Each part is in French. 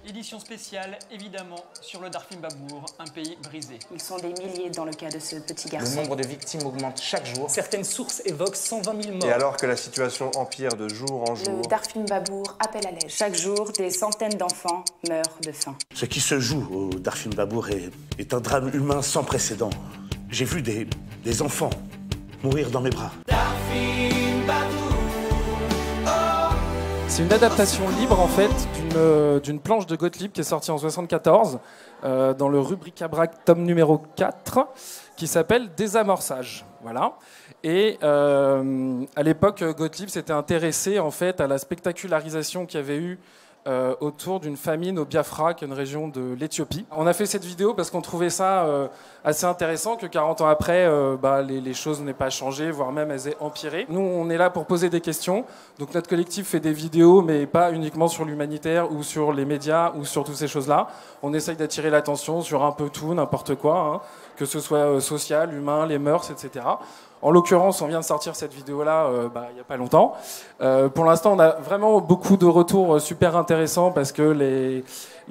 Édition spéciale, évidemment, sur le Darfim Babour, un pays brisé. Ils sont des milliers dans le cas de ce petit Le garçon. nombre de victimes augmente chaque jour. Certaines sources évoquent 120 000 morts. Et alors que la situation empire de jour en jour, Le Darfim Babour appelle à l'aide. Chaque jour, des centaines d'enfants meurent de faim. Ce qui se joue au Darfim Babour est un drame humain sans précédent. J'ai vu des enfants mourir dans mes bras. C'est une adaptation libre en fait d'une planche de Gottlieb qui est sortie en 1974 dans le Rubric-à-Brac tome numéro 4 qui s'appelle Désamorçage. Voilà. Et à l'époque, Gottlieb s'était intéressé en fait à la spectacularisation qu'il y avait eu autour d'une famine au Biafra, qui est une région de l'Éthiopie. On a fait cette vidéo parce qu'on trouvait ça assez intéressant que 40 ans après, les choses n'aient pas changé, voire même elles aient empiré. Nous, on est là pour poser des questions. Donc notre collectif fait des vidéos, mais pas uniquement sur l'humanitaire ou sur les médias ou sur toutes ces choses-là. On essaye d'attirer l'attention sur un peu tout, n'importe quoi, hein, que ce soit social, humain, les mœurs, etc. En l'occurrence, on vient de sortir cette vidéo-là il n'y a pas longtemps. Pour l'instant, on a vraiment beaucoup de retours super intéressants parce que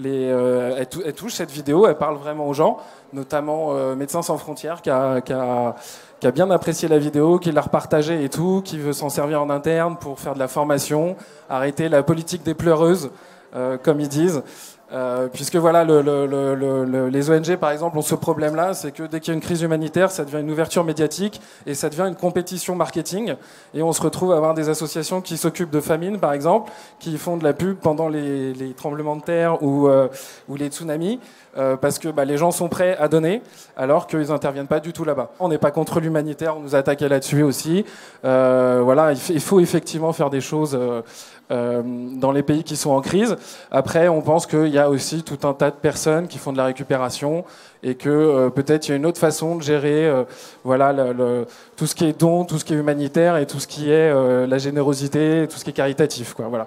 elle touche cette vidéo, elle parle vraiment aux gens, notamment Médecins sans frontières qui a bien apprécié la vidéo, qui l'a repartagée et tout, qui veut s'en servir en interne pour faire de la formation, arrêter la politique des pleureuses, comme ils disent. Puisque voilà, les ONG par exemple ont ce problème-là, c'est que dès qu'il y a une crise humanitaire, ça devient une ouverture médiatique et ça devient une compétition marketing. Et on se retrouve à avoir des associations qui s'occupent de famine par exemple, qui font de la pub pendant les tremblements de terre ou les tsunamis, parce que les gens sont prêts à donner, alors qu'ils n'interviennent pas du tout là-bas. On n'est pas contre l'humanitaire, on nous a attaqué là-dessus aussi. Voilà, il faut effectivement faire des choses dans les pays qui sont en crise. Après, on pense qu'il y a aussi tout un tas de personnes qui font de la récupération et que peut-être il y a une autre façon de gérer tout ce qui est don, tout ce qui est humanitaire et tout ce qui est la générosité, tout ce qui est caritatif, quoi, voilà.